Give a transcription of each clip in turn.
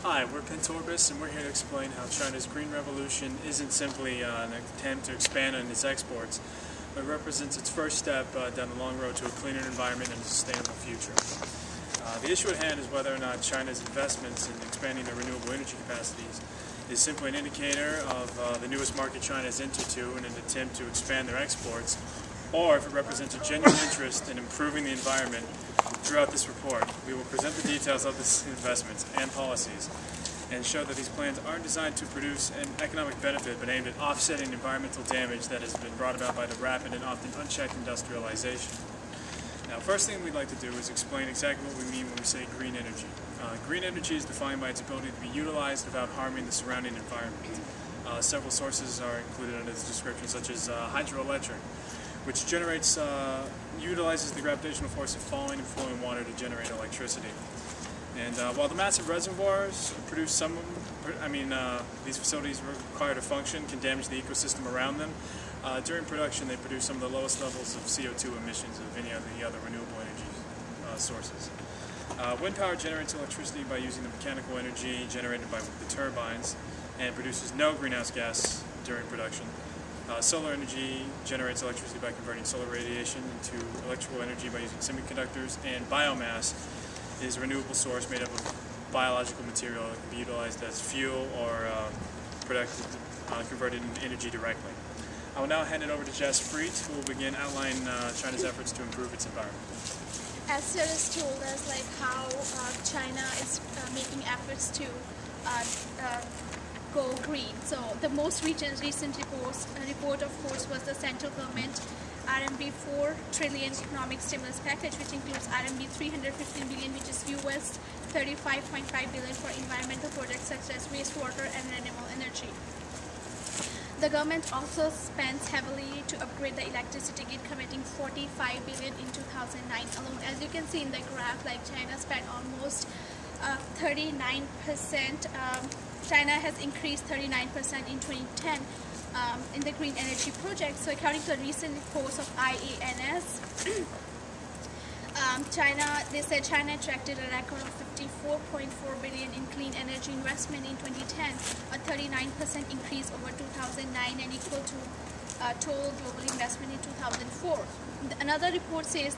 Hi, we're Pentorbis, and we're here to explain how China's Green Revolution isn't simply an attempt to expand on its exports, but represents its first step down the long road to a cleaner environment and a sustainable future. The issue at hand is whether or not China's investments in expanding their renewable energy capacities is simply an indicator of the newest market China has entered to in an attempt to expand their exports, or if it represents a genuine interest in improving the environment. Throughout this report, we will present the details of these investments and policies and show that these plans aren't designed to produce an economic benefit but aimed at offsetting environmental damage that has been brought about by the rapid and often unchecked industrialization. Now, first thing we'd like to do is explain exactly what we mean when we say green energy. Green energy is defined by its ability to be utilized without harming the surrounding environment. Several sources are included under this description, such as hydroelectric, which utilizes the gravitational force of falling and flowing water to generate electricity. And while the massive reservoirs produce these facilities required to function can damage the ecosystem around them, during production they produce some of the lowest levels of CO2 emissions of any of the other renewable energy sources. Wind power generates electricity by using the mechanical energy generated by the turbines and produces no greenhouse gas during production. Solar energy generates electricity by converting solar radiation into electrical energy by using semiconductors, and biomass is a renewable source made up of biological material that can be utilized as fuel or converted into energy directly. I will now hand it over to Jess Freet, who will begin outlining China's efforts to improve its environment. As Sarah's told us, how China is making efforts to go green. So the most recent report, of course, was the central government RMB 4 trillion economic stimulus package, which includes RMB 315 billion, which is US 35.5 billion for environmental projects such as wastewater and renewable energy. The government also spends heavily to upgrade the electricity grid, committing 45 billion in 2009 alone. As you can see in the graph, China spent almost 39%. China has increased 39% in 2010 in the green energy project. So according to a recent report of IANS, they said China attracted a record of 54.4 billion in clean energy investment in 2010, a 39% increase over 2009 and equal to total global investment in 2004. Another report says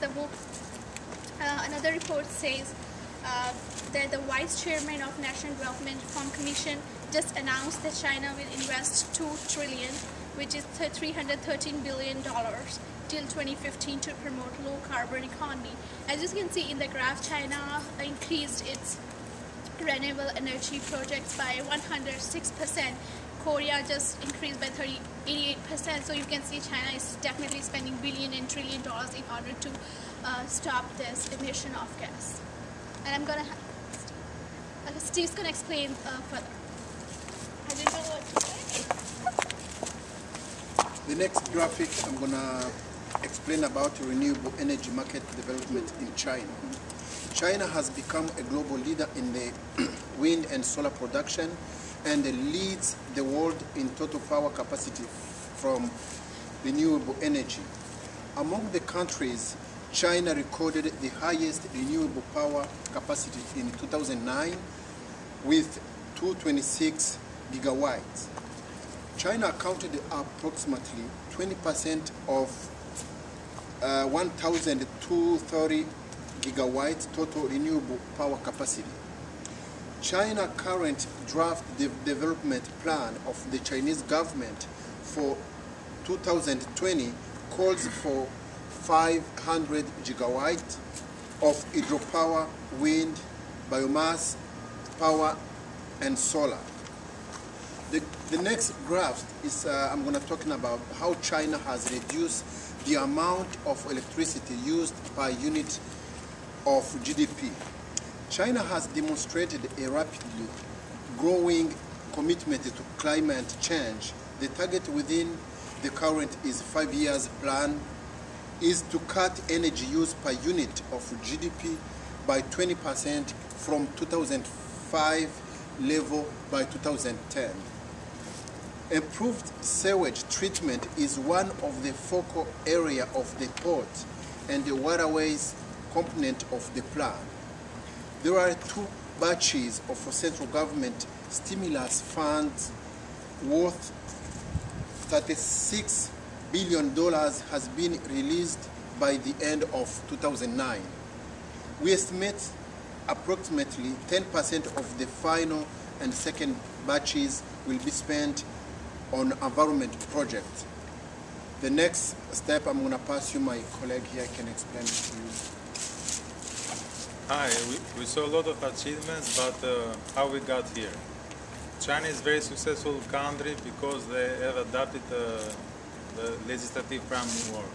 that the Vice Chairman of National Development Reform Commission just announced that China will invest 2 trillion, which is $313 billion, till 2015 to promote low carbon economy. As you can see in the graph, China increased its renewable energy projects by 106%. Korea just increased by 88%. So you can see China is definitely spending billion and trillion dollars in order to stop this emission of gas. And I'm gonna Steve's gonna explain further. I didn't know what to say. The next graphic, I'm gonna explain about renewable energy market development in China. China has become a global leader in the wind and solar production and leads the world in total power capacity from renewable energy. Among the countries, China recorded the highest renewable power capacity in 2009 with 226 gigawatts. China accounted approximately 20% of 1,230 gigawatts total renewable power capacity. China's current draft development plan of the Chinese government for 2020 calls for 500 gigawatts of hydropower, wind, biomass power, and solar. The next graph is I'm going to talk about how China has reduced the amount of electricity used per unit of GDP. China has demonstrated a rapidly growing commitment to climate change. The target within the current 5 years plan is to cut energy use per unit of GDP by 20% from 2005 level by 2010. Improved sewage treatment is one of the focal areas of the port and the waterways component of the plan. There are two batches of central government stimulus funds worth $36 billion has been released by the end of 2009. We estimate approximately 10% of the final and second batches will be spent on environment projects. The next step, I'm going to pass you my colleague here can explain it to you. Hi, we saw a lot of achievements, but how we got here? China is a very successful country because they have adopted the legislative framework.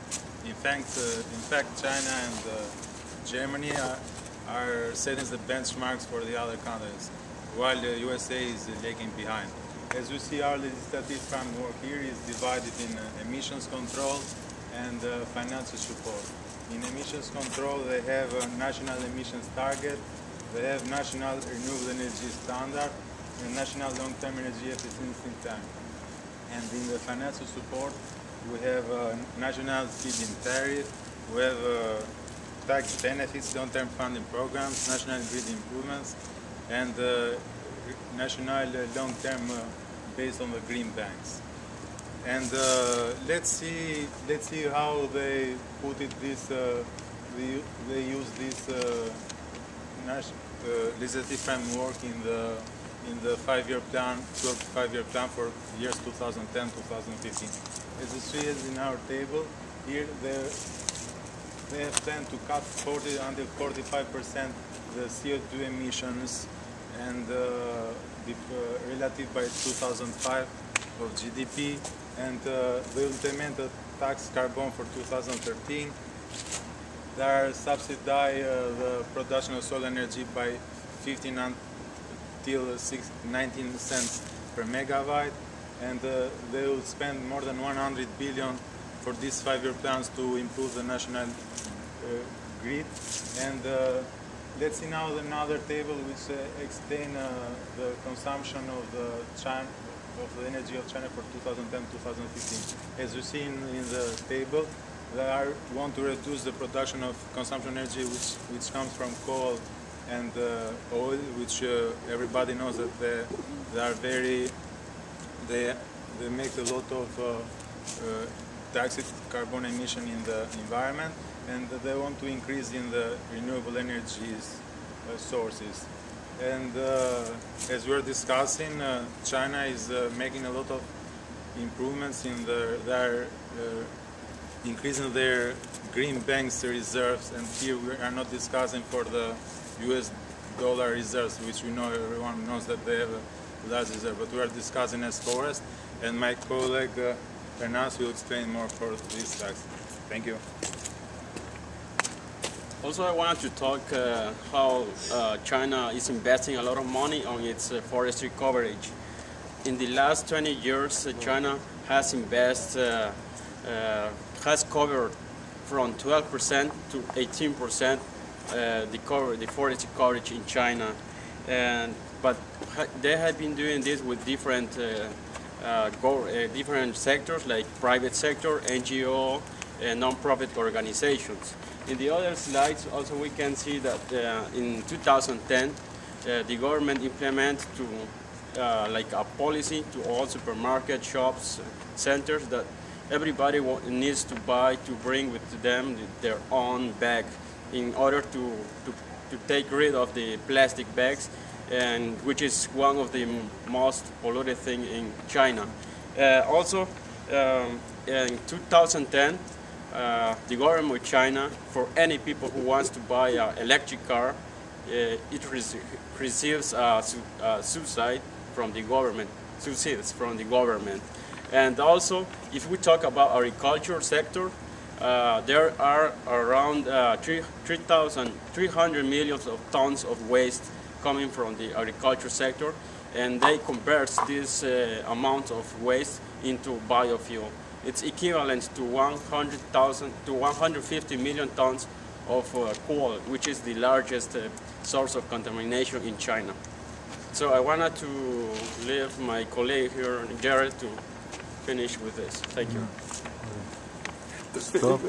In fact, China and Germany are setting the benchmarks for the other countries, while the USA is lagging behind. As you see, our legislative framework here is divided in emissions control and financial support. In emissions control, they have a national emissions target, they have national renewable energy standard, and national long-term energy efficiency plan. And in the financial support, we have national feed-in tariff, we have tax benefits, long-term funding programs, national grid improvements, and national long-term based on the green banks. And let's see how they put it. They use this legislative framework in the 5-year plan, 5-year plan for years 2010-2015. As you see in our table here, they have planned to cut until 45% the CO2 emissions and relative by 2005 of GDP, and they implement a tax carbon for 2013. They are subsidize the production of solar energy by 15 until 19 cents per megawatt, and they will spend more than 100 billion for these 5-year plans to improve the national grid. And let's see now another table which explain the consumption of the energy of China for 2010-2015. As you see in the table, they want to reduce the production of consumption energy which comes from coal and oil, which everybody knows that they make a lot of toxic carbon emission in the environment, and they want to increase in the renewable energies sources. And as we're discussing, China is making a lot of improvements in their increasing their green banks reserves, and here we are not discussing for the US dollar reserves, which we know everyone knows that they have a large reserve, but we are discussing as forest, and my colleague Hernández will explain more for these facts. Thank you. Also, I wanted to talk how China is investing a lot of money on its forestry coverage. In the last 20 years, China has covered from 12% to 18% the forestry coverage in China, but they have been doing this with different different sectors like private sector, NGO, and non-profit organizations. In the other slides, also we can see that in 2010, the government implemented like a policy to all supermarket shops, centers, that everybody needs to bring with them their own bag in order to take rid of the plastic bags, and which is one of the most polluted thing in China. Also, in 2010, the government of China, for any people who wants to buy an electric car, it receives a subsidy from the government, subsidies from the government. And also, if we talk about agriculture sector, there are around 300 million of tons of waste coming from the agriculture sector, and they convert this amount of waste into biofuel. It's equivalent to 100,000 to 150 million tons of coal, which is the largest source of contamination in China. So I wanted to leave my colleague here, Jared, to finish with this. Thank you. Stop.